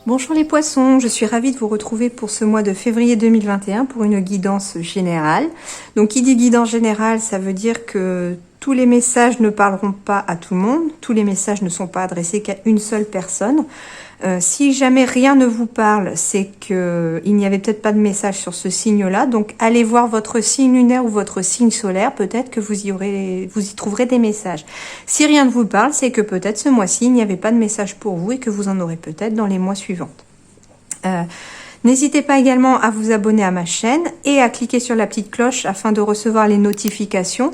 Bonjour les poissons, je suis ravie de vous retrouver pour ce mois de février 2021 pour une guidance générale. Donc qui dit guidance générale, ça veut dire que tous les messages ne parleront pas à tout le monde, tous les messages ne sont pas adressés qu'à une seule personne. Si jamais rien ne vous parle, c'est qu'il n'y avait peut-être pas de message sur ce signe-là. Donc allez voir votre signe lunaire ou votre signe solaire, peut-être que vous y trouverez des messages. Si rien ne vous parle, c'est que peut-être ce mois-ci, il n'y avait pas de message pour vous et que vous en aurez peut-être dans les mois suivants. N'hésitez pas également à vous abonner à ma chaîne et à cliquer sur la petite cloche afin de recevoir les notifications.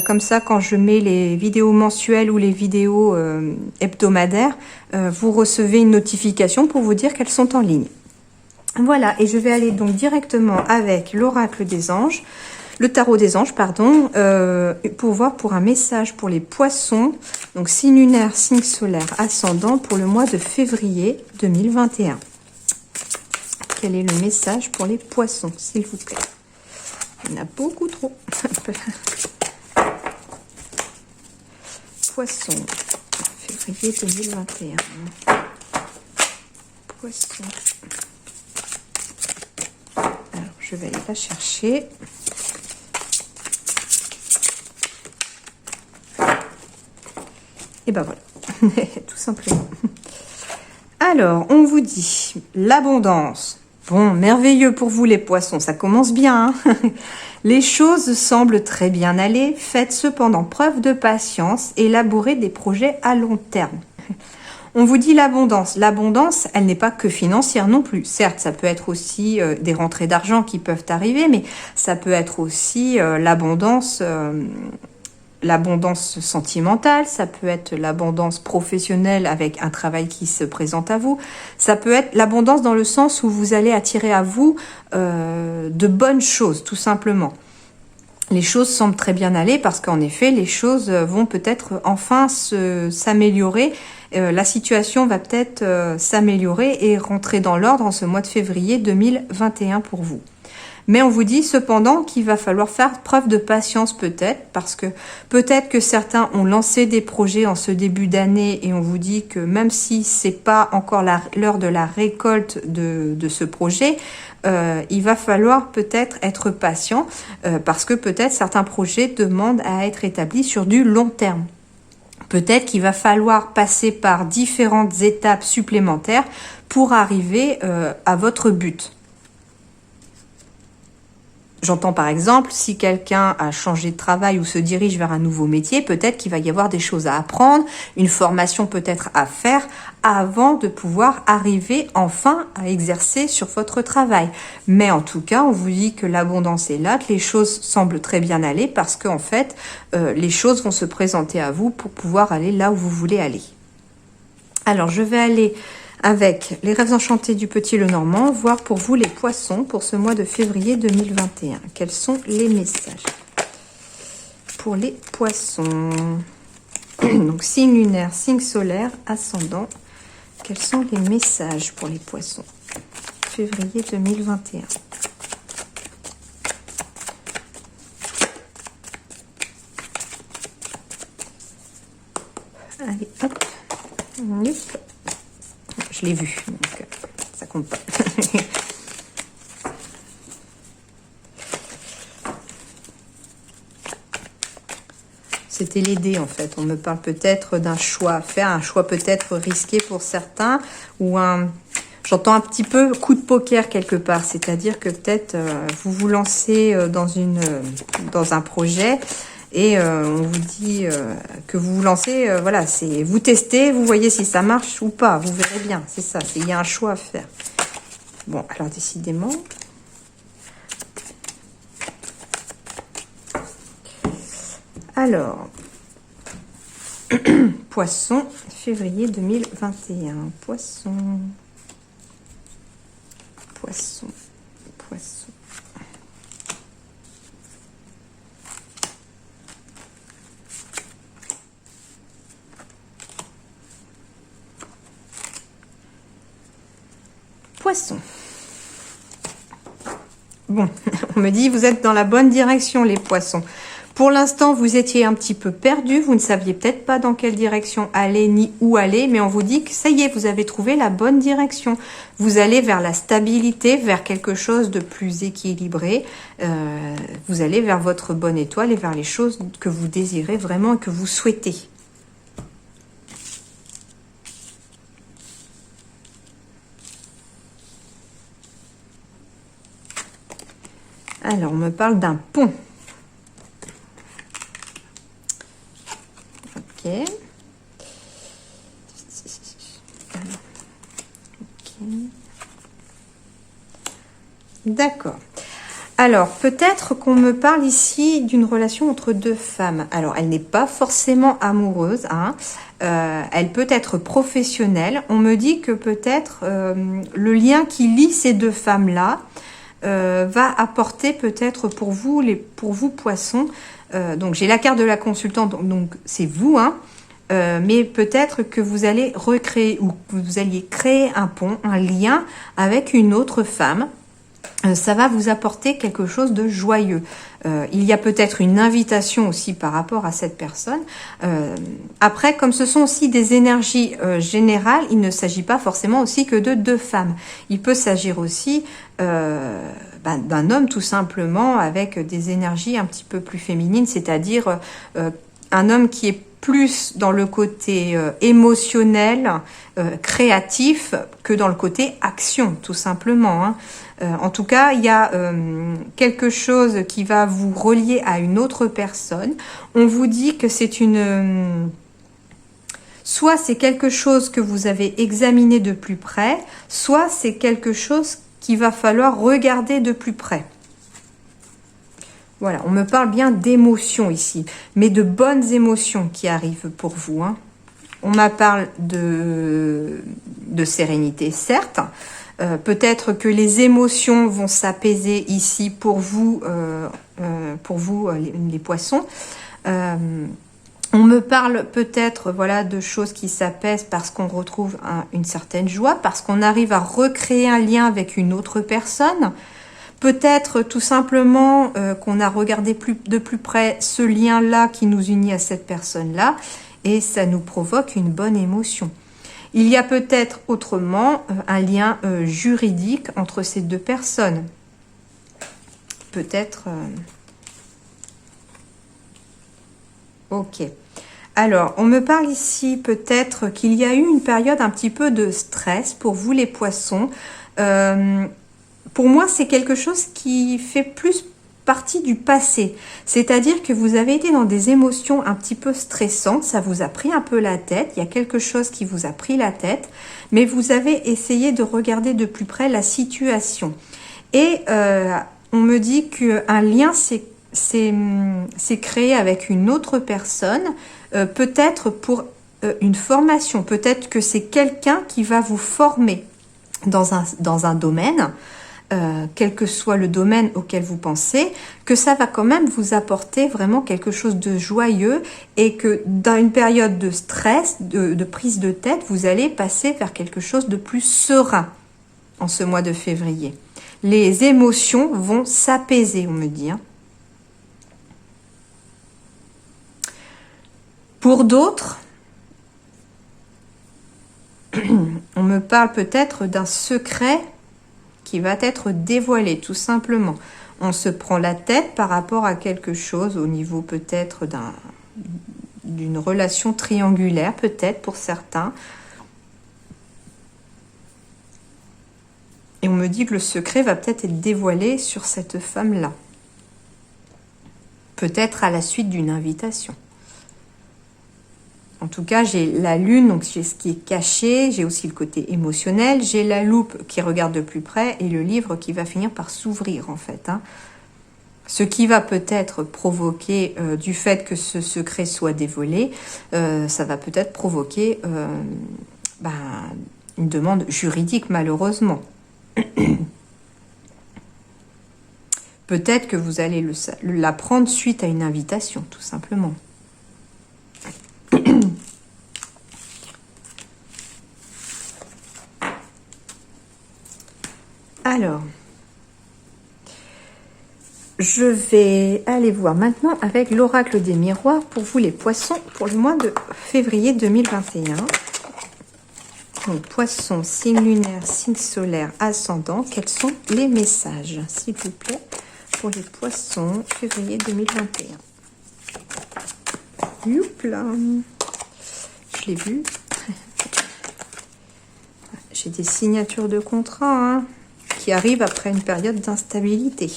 Comme ça, quand je mets les vidéos mensuelles ou les vidéos hebdomadaires, vous recevez une notification pour vous dire qu'elles sont en ligne. Voilà, et je vais aller donc directement avec l'oracle des anges, le tarot des anges, pardon, pour voir pour un message pour les poissons, donc signe lunaire, signe solaire, ascendant pour le mois de février 2021. Quel est le message pour les poissons, s'il vous plaît? Il y en a beaucoup trop. Poissons, février 2021. Poissons. Alors, je vais aller la chercher. Et ben voilà, tout simplement. Alors, on vous dit l'abondance. Bon, merveilleux pour vous les poissons, ça commence bien. Hein. Les choses semblent très bien aller. Faites cependant preuve de patience et élaborez des projets à long terme. On vous dit l'abondance. L'abondance, elle n'est pas que financière non plus. Certes, ça peut être aussi des rentrées d'argent qui peuvent arriver, mais ça peut être aussi l'abondance sentimentale, ça peut être l'abondance professionnelle avec un travail qui se présente à vous, ça peut être l'abondance dans le sens où vous allez attirer à vous de bonnes choses, tout simplement. Les choses semblent très bien aller parce qu'en effet, les choses vont peut-être enfin s'améliorer. La situation va peut-être s'améliorer et rentrer dans l'ordre en ce mois de février 2021 pour vous. Mais on vous dit cependant qu'il va falloir faire preuve de patience peut-être, parce que peut-être que certains ont lancé des projets en ce début d'année et on vous dit que même si c'est pas encore l'heure de la récolte de ce projet, il va falloir peut-être être patient parce que peut-être certains projets demandent à être établis sur du long terme. Peut-être qu'il va falloir passer par différentes étapes supplémentaires pour arriver à votre but. J'entends par exemple, si quelqu'un a changé de travail ou se dirige vers un nouveau métier, peut-être qu'il va y avoir des choses à apprendre, une formation peut-être à faire avant de pouvoir arriver enfin à exercer sur votre travail. Mais en tout cas, on vous dit que l'abondance est là, que les choses semblent très bien aller parce qu'en fait, les choses vont se présenter à vous pour pouvoir aller là où vous voulez aller. Alors, je vais aller avec les rêves enchantés du Petit Lenormand, voir pour vous les poissons pour ce mois de février 2021. Quels sont les messages pour les poissons? Donc signe lunaire, signe solaire, ascendant. Quels sont les messages pour les poissons? Février 2021. Allez, hop. Hop. Je l'ai vu, donc ça compte pas. C'était l'aider en fait. On me parle peut-être d'un choix à faire, un choix peut-être risqué pour certains, ou j'entends un petit peu coup de poker quelque part, c'est-à-dire que peut-être vous vous lancez dans un projet. Et on vous dit que vous vous lancez, voilà, c'est vous testez, vous voyez si ça marche ou pas, vous verrez bien, c'est ça, il y a un choix à faire. Bon, alors décidément. Alors, Poisson, février 2021, Poisson, Poisson, Poisson. Poisson. Bon, on me dit vous êtes dans la bonne direction les poissons. Pour l'instant, vous étiez un petit peu perdu, vous ne saviez peut-être pas dans quelle direction aller ni où aller, mais on vous dit que ça y est, vous avez trouvé la bonne direction. Vous allez vers la stabilité, vers quelque chose de plus équilibré. Vous allez vers votre bonne étoile et vers les choses que vous désirez vraiment et que vous souhaitez. Alors, on me parle d'un pont. Ok. D'accord. Alors, peut-être qu'on me parle ici d'une relation entre deux femmes. Alors, elle n'est pas forcément amoureuse, hein. Elle peut être professionnelle. On me dit que peut-être le lien qui lie ces deux femmes-là va apporter peut-être pour vous poissons. Donc, j'ai la carte de la consultante, donc c'est vous, hein. Mais peut-être que vous allez recréer ou que vous alliez créer un pont, un lien avec une autre femme. Ça va vous apporter quelque chose de joyeux. Il y a peut-être une invitation aussi par rapport à cette personne. Après, comme ce sont aussi des énergies générales, il ne s'agit pas forcément aussi que de deux femmes. Il peut s'agir aussi d'un homme tout simplement avec des énergies un petit peu plus féminines, c'est-à-dire un homme qui est plus dans le côté émotionnel, créatif, que dans le côté action, tout simplement, hein. En tout cas, il y a quelque chose qui va vous relier à une autre personne. On vous dit que c'est soit c'est quelque chose que vous avez examiné de plus près, soit c'est quelque chose qu'il va falloir regarder de plus près. Voilà, on me parle bien d'émotions ici, mais de bonnes émotions qui arrivent pour vous, hein. On me parle de sérénité, certes. Peut-être que les émotions vont s'apaiser ici pour vous les poissons. On me parle peut-être voilà, de choses qui s'apaisent parce qu'on retrouve une certaine joie, parce qu'on arrive à recréer un lien avec une autre personne. Peut-être tout simplement qu'on a regardé de plus près ce lien-là qui nous unit à cette personne-là et ça nous provoque une bonne émotion. Il y a peut-être autrement un lien juridique entre ces deux personnes. Peut-être... Ok. Alors, on me parle ici peut-être qu'il y a eu une période un petit peu de stress pour vous les poissons. Pour moi, c'est quelque chose qui fait plus partie du passé. C'est-à-dire que vous avez été dans des émotions un petit peu stressantes, ça vous a pris un peu la tête, il y a quelque chose qui vous a pris la tête, mais vous avez essayé de regarder de plus près la situation. Et on me dit qu'un lien s'est créé avec une autre personne, peut-être pour une formation, peut-être que c'est quelqu'un qui va vous former dans un domaine, quel que soit le domaine auquel vous pensez, que ça va quand même vous apporter vraiment quelque chose de joyeux et que dans une période de stress, de prise de tête, vous allez passer vers quelque chose de plus serein en ce mois de février. Les émotions vont s'apaiser, on me dit, hein. Pour d'autres, on me parle peut-être d'un secret qui va être dévoilé, tout simplement. On se prend la tête par rapport à quelque chose au niveau peut-être d'une relation triangulaire, peut-être pour certains. Et on me dit que le secret va peut-être être dévoilé sur cette femme-là. Peut-être à la suite d'une invitation. En tout cas, j'ai la lune, donc j'ai ce qui est caché, j'ai aussi le côté émotionnel, j'ai la loupe qui regarde de plus près et le livre qui va finir par s'ouvrir en fait, hein. Ce qui va peut-être provoquer, du fait que ce secret soit dévoilé, ça va peut-être provoquer une demande juridique malheureusement. Peut-être que vous allez l'apprendre suite à une invitation, tout simplement. Alors, Je vais aller voir maintenant avec l'oracle des miroirs pour vous les poissons pour le mois de février 2021. Donc, poissons, signe lunaire, signe solaire, ascendant. Quels sont les messages, s'il vous plaît, pour les poissons, février 2021? Youpla, je l'ai vu. J'ai des signatures de contrat hein, qui arrivent après une période d'instabilité.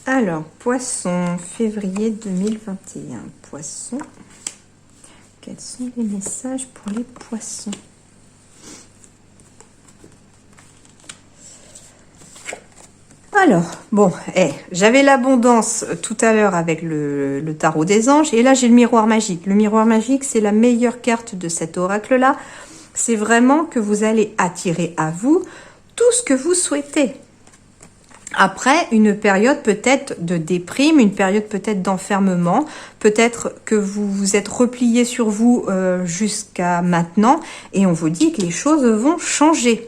Alors, poisson, février 2021. Poisson. Quels sont les messages pour les poissons? Alors, bon, j'avais l'abondance tout à l'heure avec le tarot des anges. Et là, j'ai le miroir magique. Le miroir magique, c'est la meilleure carte de cet oracle-là. C'est vraiment que vous allez attirer à vous tout ce que vous souhaitez. Après, une période peut-être de déprime, une période peut-être d'enfermement, peut-être que vous vous êtes replié sur vous jusqu'à maintenant et on vous dit que les choses vont changer.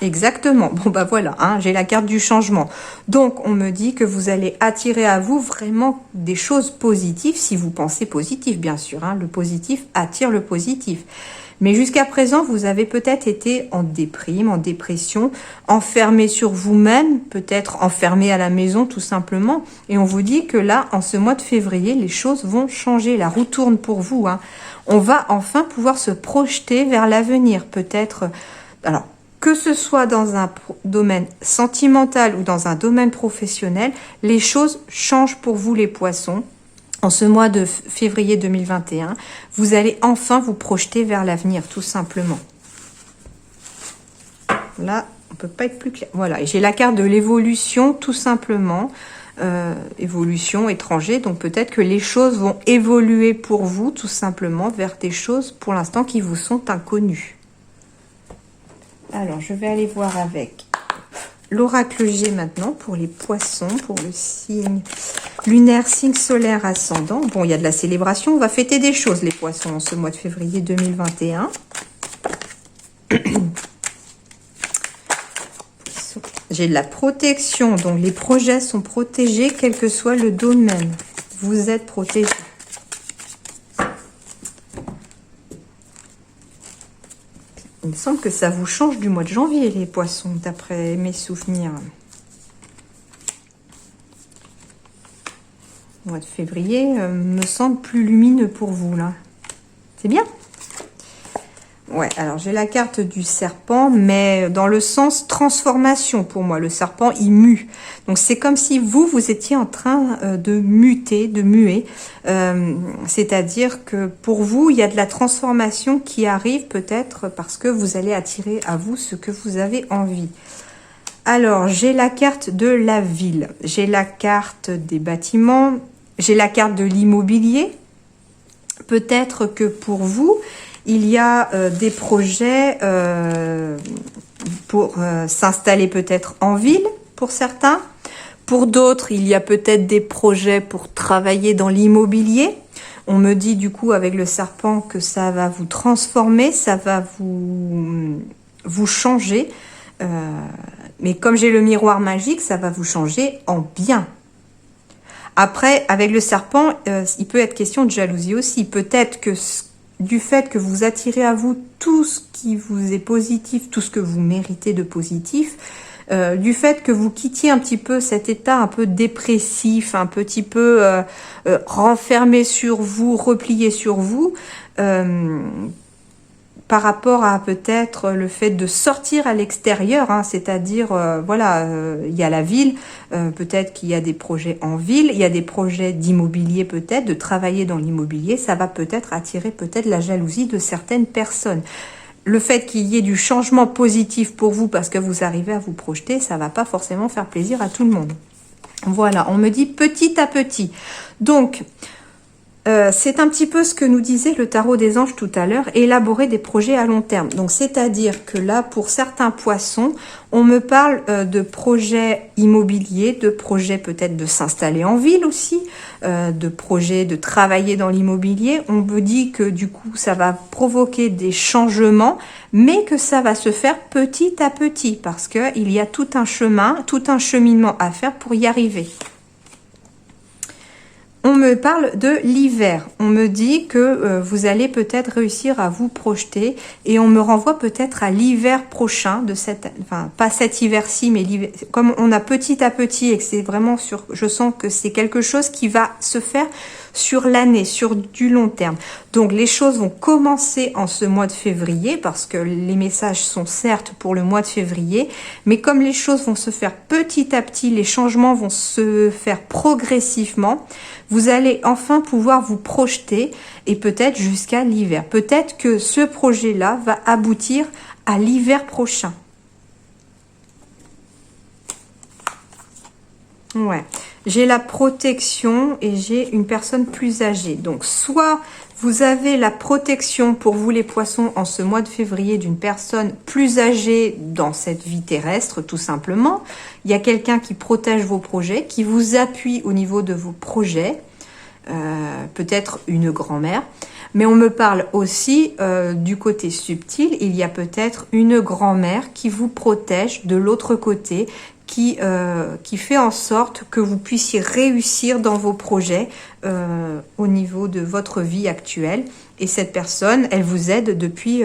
Exactement. Bon, bah voilà, hein, j'ai la carte du changement. Donc, on me dit que vous allez attirer à vous vraiment des choses positives, si vous pensez positif, bien sûr. Hein, le positif attire le positif. Mais jusqu'à présent, vous avez peut-être été en déprime, en dépression, enfermé sur vous-même, peut-être enfermé à la maison tout simplement. Et on vous dit que là, en ce mois de février, les choses vont changer. La roue tourne pour vous. Hein. On va enfin pouvoir se projeter vers l'avenir. Peut-être... Alors, que ce soit dans un domaine sentimental ou dans un domaine professionnel, les choses changent pour vous les poissons. En ce mois de février 2021, vous allez enfin vous projeter vers l'avenir, tout simplement. Là, on ne peut pas être plus clair. Voilà, et j'ai la carte de l'évolution, tout simplement. Évolution, étranger. Donc peut-être que les choses vont évoluer pour vous, tout simplement, vers des choses, pour l'instant, qui vous sont inconnues. Alors, je vais aller voir avec l'oracle G maintenant pour les poissons, pour le signe lunaire, signe solaire, ascendant. Bon, il y a de la célébration. On va fêter des choses, les poissons, en ce mois de février 2021. J'ai de la protection. Donc, les projets sont protégés, quel que soit le domaine. Vous êtes protégés. Il me semble que ça vous change du mois de janvier, les poissons, d'après mes souvenirs. Le mois de février me semble plus lumineux pour vous, là. C'est bien? Ouais, alors j'ai la carte du serpent, mais dans le sens transformation pour moi. Le serpent, il mue. Donc c'est comme si vous étiez en train de muter, de muer. C'est-à-dire que pour vous, il y a de la transformation qui arrive peut-être parce que vous allez attirer à vous ce que vous avez envie. Alors, j'ai la carte de la ville. J'ai la carte des bâtiments. J'ai la carte de l'immobilier. Peut-être que pour vous... Il y a des projets pour s'installer peut-être en ville pour certains. Pour d'autres, il y a peut-être des projets pour travailler dans l'immobilier. On me dit du coup avec le serpent que ça va vous transformer, ça va vous changer. Mais comme j'ai le miroir magique, ça va vous changer en bien. Après, avec le serpent, il peut être question de jalousie aussi. Peut-être que du fait que vous attirez à vous tout ce qui vous est positif, tout ce que vous méritez de positif, du fait que vous quittiez un petit peu cet état un peu dépressif, un petit peu renfermé sur vous, replié sur vous, par rapport à peut-être le fait de sortir à l'extérieur, hein, c'est-à-dire, voilà, il y a la ville, peut-être qu'il y a des projets en ville, il y a des projets d'immobilier peut-être, de travailler dans l'immobilier, ça va peut-être attirer peut-être la jalousie de certaines personnes. Le fait qu'il y ait du changement positif pour vous parce que vous arrivez à vous projeter, ça va pas forcément faire plaisir à tout le monde. Voilà, on me dit petit à petit. Donc, C'est un petit peu ce que nous disait le tarot des anges tout à l'heure, élaborer des projets à long terme. Donc, c'est-à-dire que là, pour certains poissons, on me parle de projets immobiliers, de projets peut-être de s'installer en ville aussi, de projets de travailler dans l'immobilier. On me dit que du coup, ça va provoquer des changements, mais que ça va se faire petit à petit, parce qu'il y a tout un chemin, tout un cheminement à faire pour y arriver. On me parle de l'hiver. On me dit que vous allez peut-être réussir à vous projeter et on me renvoie peut-être à l'hiver prochain de cette, enfin pas cet hiver-ci, mais l'hiver. Comme on a petit à petit et que c'est vraiment sur, je sens que c'est quelque chose qui va se faire sur l'année, sur du long terme. Donc les choses vont commencer en ce mois de février parce que les messages sont certes pour le mois de février, mais comme les choses vont se faire petit à petit, les changements vont se faire progressivement, vous allez enfin pouvoir vous projeter et peut-être jusqu'à l'hiver. Peut-être que ce projet-là va aboutir à l'hiver prochain. Ouais. J'ai la protection et j'ai une personne plus âgée. Donc, soit vous avez la protection pour vous les poissons en ce mois de février d'une personne plus âgée dans cette vie terrestre, tout simplement. Il y a quelqu'un qui protège vos projets, qui vous appuie au niveau de vos projets, peut-être une grand-mère. Mais on me parle aussi du côté subtil, il y a peut-être une grand-mère qui vous protège de l'autre côté, qui fait en sorte que vous puissiez réussir dans vos projets au niveau de votre vie actuelle. Et cette personne, elle vous aide depuis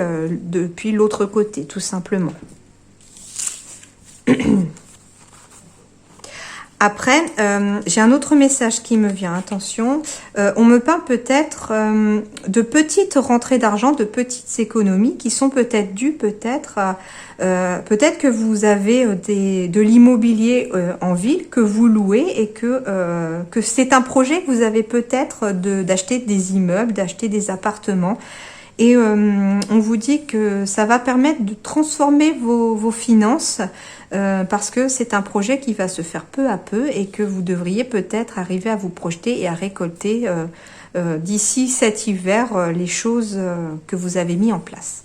l'autre côté, tout simplement. Après, j'ai un autre message qui me vient, attention. On me parle peut-être de petites rentrées d'argent, de petites économies qui sont peut-être dues, peut-être que vous avez de l'immobilier en ville que vous louez et que c'est un projet que vous avez peut-être d'acheter des immeubles, d'acheter des appartements. Et on vous dit que ça va permettre de transformer vos finances parce que c'est un projet qui va se faire peu à peu et que vous devriez peut-être arriver à vous projeter et à récolter d'ici cet hiver les choses que vous avez mis en place.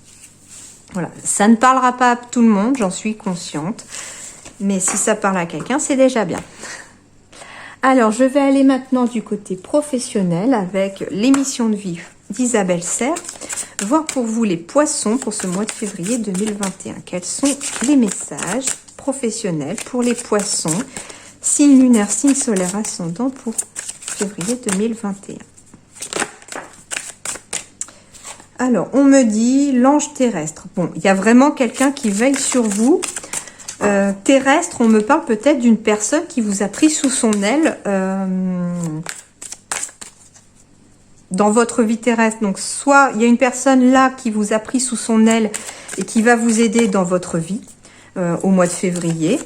Voilà, ça ne parlera pas à tout le monde, j'en suis consciente, mais si ça parle à quelqu'un, c'est déjà bien. Alors, je vais aller maintenant du côté professionnel avec l'émission de vie d'Isabelle Serre, voir pour vous les poissons pour ce mois de février 2021. Quels sont les messages professionnels pour les poissons, signe lunaire, signe solaire, ascendant pour février 2021. Alors, on me dit l'ange terrestre. Bon, il y a vraiment quelqu'un qui veille sur vous. Terrestre, on me parle peut-être d'une personne qui vous a pris sous son aile dans votre vie terrestre. Donc, soit il y a une personne là qui vous a pris sous son aile et qui va vous aider dans votre vie au mois de février.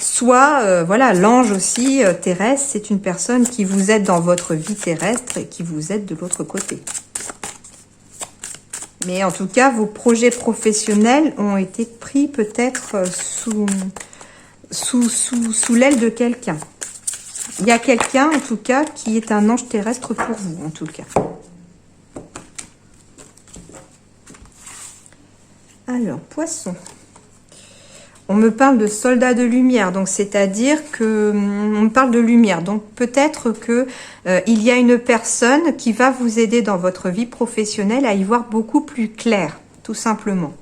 Soit, voilà, l'ange aussi terrestre, c'est une personne qui vous aide dans votre vie terrestre et qui vous aide de l'autre côté. Mais en tout cas, vos projets professionnels ont été pris peut-être sous l'aile de quelqu'un. Il y a quelqu'un, en tout cas, qui est un ange terrestre pour vous, en tout cas. Alors, poisson. On me parle de soldats de lumière, donc c'est-à-dire que on me parle de lumière. Donc peut-être que il y a une personne qui va vous aider dans votre vie professionnelle à y voir beaucoup plus clair, tout simplement.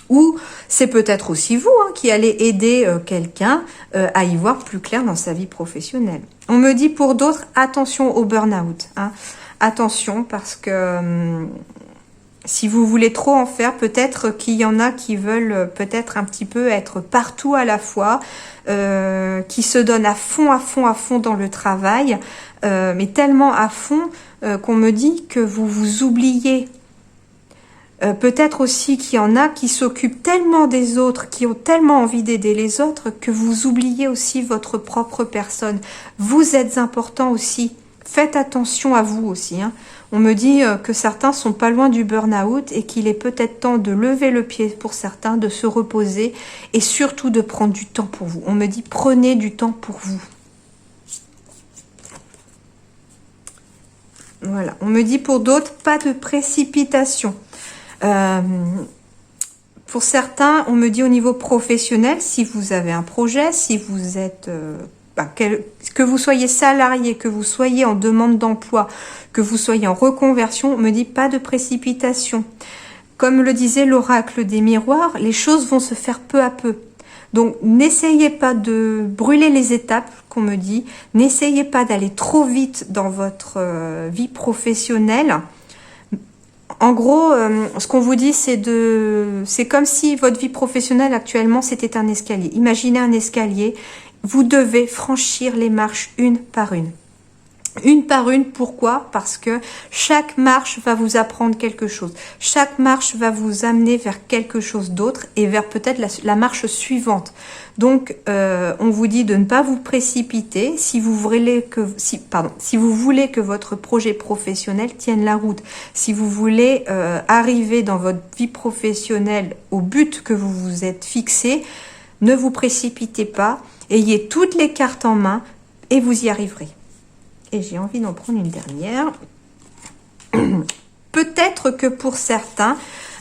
Ou c'est peut-être aussi vous qui allez aider quelqu'un à y voir plus clair dans sa vie professionnelle. On me dit pour d'autres, attention au burn-out. Attention parce que si vous voulez trop en faire, peut-être qu'il y en a qui veulent peut-être un petit peu être partout à la fois, qui se donnent à fond dans le travail, mais tellement à fond qu'on me dit que vous vous oubliez. Peut-être aussi qu'il y en a qui s'occupent tellement des autres, qui ont tellement envie d'aider les autres, que vous oubliez aussi votre propre personne. Vous êtes important aussi. Faites attention à vous aussi. On me dit que certains sont pas loin du burn-out et qu'il est peut-être temps de lever le pied pour certains, de se reposer et surtout de prendre du temps pour vous. On me dit prenez du temps pour vous. Voilà, on me dit pour d'autres, pas de précipitation. Pour certains, on me dit au niveau professionnel, si vous avez un projet, si vous êtes... que vous soyez salarié, que vous soyez en demande d'emploi, que vous soyez en reconversion, on me dit pas de précipitation. Comme le disait l'oracle des miroirs, les choses vont se faire peu à peu. Donc, n'essayez pas de brûler les étapes, qu'on me dit. N'essayez pas d'aller trop vite dans votre vie professionnelle. En gros, ce qu'on vous dit, c'est comme si votre vie professionnelle actuellement, c'était un escalier. Imaginez un escalier. Vous devez franchir les marches une par une. Une par une, pourquoi? Parce que chaque marche va vous apprendre quelque chose. Chaque marche va vous amener vers quelque chose d'autre et vers peut-être la marche suivante. Donc, on vous dit de ne pas vous précipiter si vous voulez que votre projet professionnel tienne la route. Si vous voulez arriver dans votre vie professionnelle au but que vous vous êtes fixé, ne vous précipitez pas. Ayez toutes les cartes en main et vous y arriverez. Et j'ai envie d'en prendre une dernière. Peut-être que pour certains,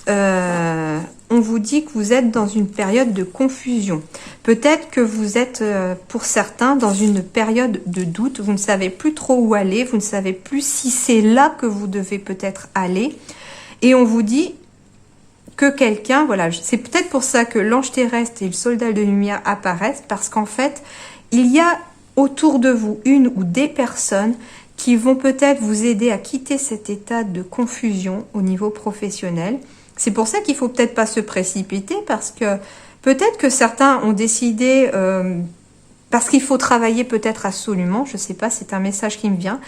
on vous dit que vous êtes dans une période de confusion. Peut-être que vous êtes, pour certains, dans une période de doute. Vous ne savez plus trop où aller. Vous ne savez plus si c'est là que vous devez peut-être aller. Et on vous dit que quelqu'un, voilà, c'est peut-être pour ça que l'ange terrestre et le soldat de lumière apparaissent, parce qu'en fait, il y a autour de vous une ou des personnes qui vont peut-être vous aider à quitter cet état de confusion au niveau professionnel. C'est pour ça qu'il faut peut-être pas se précipiter, parce que peut-être que certains ont décidé, parce qu'il faut travailler peut-être absolument, je sais pas, c'est un message qui me vient,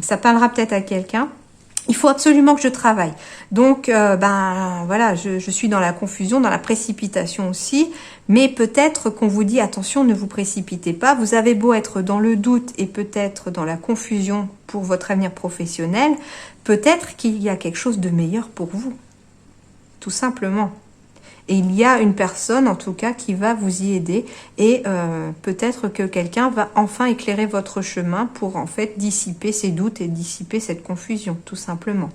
ça parlera peut-être à quelqu'un. Il faut absolument que je travaille. Donc, voilà, je suis dans la confusion, dans la précipitation aussi. Mais peut-être qu'on vous dit, attention, ne vous précipitez pas. Vous avez beau être dans le doute et peut-être dans la confusion pour votre avenir professionnel, peut-être qu'il y a quelque chose de meilleur pour vous. Tout simplement. Et il y a une personne, en tout cas, qui va vous y aider. Et peut-être que quelqu'un va enfin éclairer votre chemin pour, en fait, dissiper ces doutes et dissiper cette confusion, tout simplement.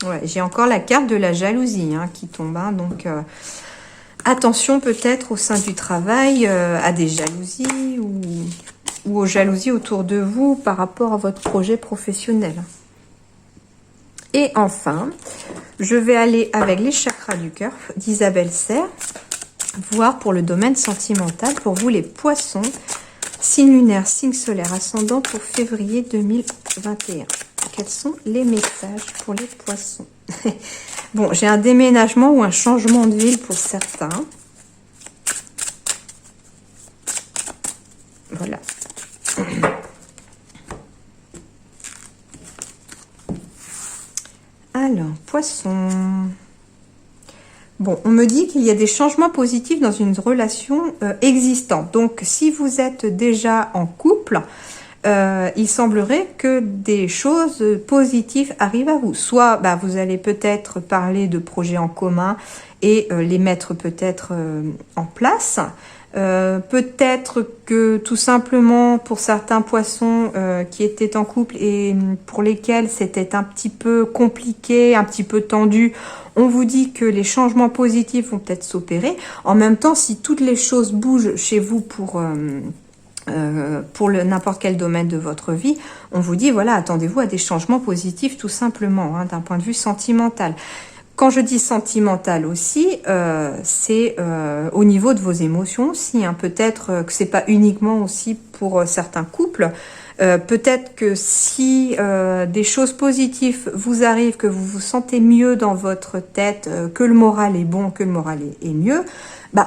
Ouais, j'ai encore la carte de la jalousie qui tombe. Donc, attention peut-être au sein du travail à des jalousies ou aux jalousies autour de vous par rapport à votre projet professionnel. Et enfin, je vais aller avec les chakras du cœur d'Isabelle Serre, voir pour le domaine sentimental, pour vous les poissons, signe lunaire, signe solaire, ascendant pour février 2021. Quels sont les messages pour les poissons? Bon, j'ai un déménagement ou un changement de ville pour certains. Voilà. Alors, poisson. Bon, on me dit qu'il y a des changements positifs dans une relation existante. Donc, si vous êtes déjà en couple, il semblerait que des choses positives arrivent à vous. Soit vous allez peut-être parler de projets en commun et les mettre peut-être en place. Peut-être que tout simplement pour certains poissons qui étaient en couple et pour lesquels c'était un petit peu compliqué, un petit peu tendu, on vous dit que les changements positifs vont peut-être s'opérer. En même temps, si toutes les choses bougent chez vous pour n'importe quel domaine de votre vie, on vous dit, voilà, attendez-vous à des changements positifs tout simplement, d'un point de vue sentimental. Quand je dis sentimental aussi, c'est au niveau de vos émotions aussi. Peut-être que c'est pas uniquement aussi pour certains couples. Peut-être que si des choses positives vous arrivent, que vous vous sentez mieux dans votre tête, que le moral est bon, que le moral est mieux,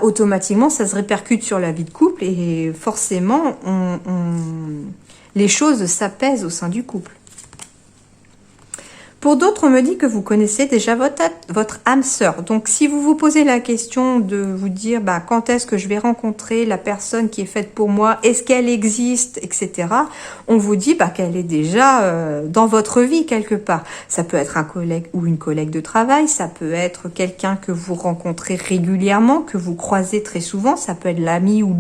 automatiquement ça se répercute sur la vie de couple et forcément les choses s'apaisent au sein du couple. Pour d'autres, on me dit que vous connaissez déjà votre âme sœur. Donc, si vous vous posez la question de vous dire quand est-ce que je vais rencontrer la personne qui est faite pour moi, est-ce qu'elle existe, etc. On vous dit qu'elle est déjà dans votre vie quelque part. Ça peut être un collègue ou une collègue de travail, ça peut être quelqu'un que vous rencontrez régulièrement, que vous croisez très souvent, ça peut être l'ami ou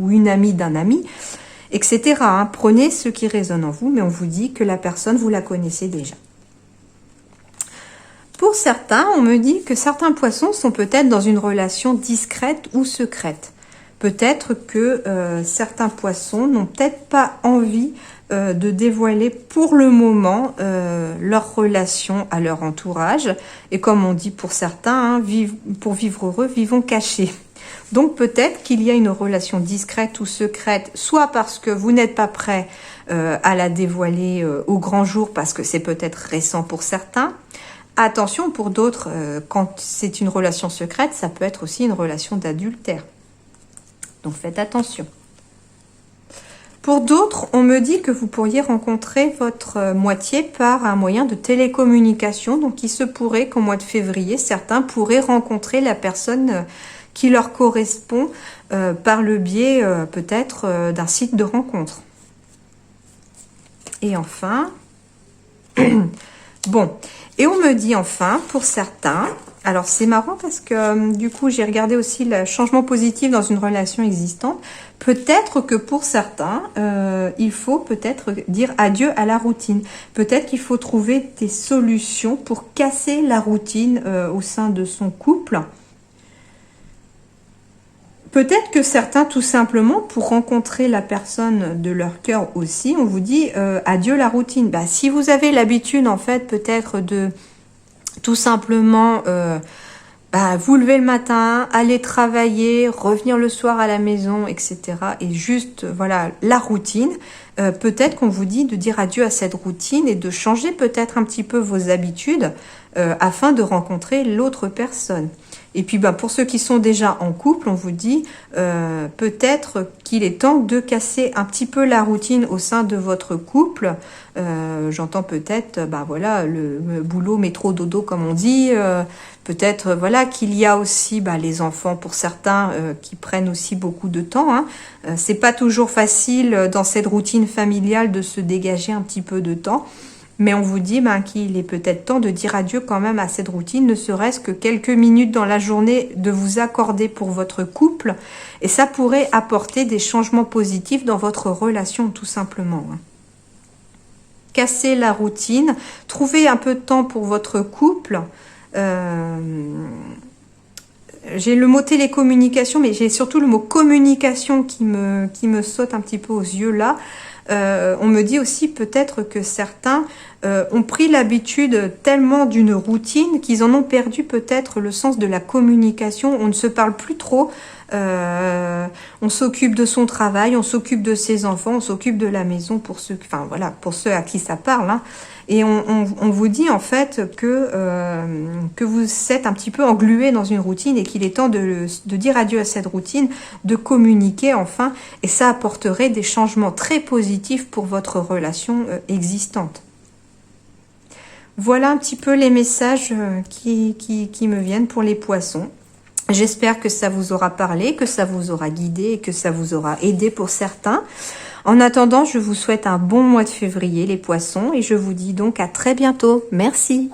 une amie d'un ami. etc. hein. Prenez ce qui résonne en vous, mais on vous dit que la personne, vous la connaissez déjà. Pour certains, on me dit que certains poissons sont peut-être dans une relation discrète ou secrète. Peut-être que certains poissons n'ont peut-être pas envie de dévoiler pour le moment leur relation à leur entourage. Et comme on dit pour certains, hein, pour vivre heureux, vivons cachés. Donc peut-être qu'il y a une relation discrète ou secrète, soit parce que vous n'êtes pas prêt à la dévoiler au grand jour, parce que c'est peut-être récent pour certains. Attention, pour d'autres, quand c'est une relation secrète, ça peut être aussi une relation d'adultère. Donc faites attention. Pour d'autres, on me dit que vous pourriez rencontrer votre moitié par un moyen de télécommunication. Donc il se pourrait qu'au mois de février, certains pourraient rencontrer la personne qui leur correspond par le biais peut-être d'un site de rencontre. Et enfin, bon, et on me dit enfin, pour certains, alors c'est marrant parce que du coup j'ai regardé aussi le changement positif dans une relation existante. Peut-être que pour certains, il faut peut-être dire adieu à la routine. Peut-être qu'il faut trouver des solutions pour casser la routine au sein de son couple. Peut-être que certains, tout simplement, pour rencontrer la personne de leur cœur aussi, on vous dit adieu la routine. Bah, si vous avez l'habitude, en fait, peut-être de tout simplement vous lever le matin, aller travailler, revenir le soir à la maison, etc. Et juste, voilà, la routine. Peut-être qu'on vous dit de dire adieu à cette routine et de changer peut-être un petit peu vos habitudes afin de rencontrer l'autre personne. Et puis pour ceux qui sont déjà en couple, on vous dit peut-être qu'il est temps de casser un petit peu la routine au sein de votre couple. J'entends peut-être voilà, le boulot, métro, dodo comme on dit. Peut-être voilà qu'il y a aussi les enfants pour certains qui prennent aussi beaucoup de temps. Hein. C'est pas toujours facile dans cette routine familiale de se dégager un petit peu de temps. Mais on vous dit qu'il est peut-être temps de dire adieu quand même à cette routine, ne serait-ce que quelques minutes dans la journée de vous accorder pour votre couple. Et ça pourrait apporter des changements positifs dans votre relation tout simplement. Casser la routine, trouver un peu de temps pour votre couple. J'ai le mot télécommunication, mais j'ai surtout le mot communication qui me saute un petit peu aux yeux là. On me dit aussi peut-être que certains ont pris l'habitude tellement d'une routine qu'ils en ont perdu peut-être le sens de la communication. On ne se parle plus trop. On s'occupe de son travail, on s'occupe de ses enfants, on s'occupe de la maison pour ceux, pour ceux à qui ça parle. Hein. Et on vous dit en fait que vous êtes un petit peu englué dans une routine et qu'il est temps de dire adieu à cette routine, de communiquer enfin, et ça apporterait des changements très positifs pour votre relation existante. Voilà un petit peu les messages qui me viennent pour les poissons. J'espère que ça vous aura parlé, que ça vous aura guidé et que ça vous aura aidé pour certains. En attendant, je vous souhaite un bon mois de février, les poissons, et je vous dis donc à très bientôt. Merci.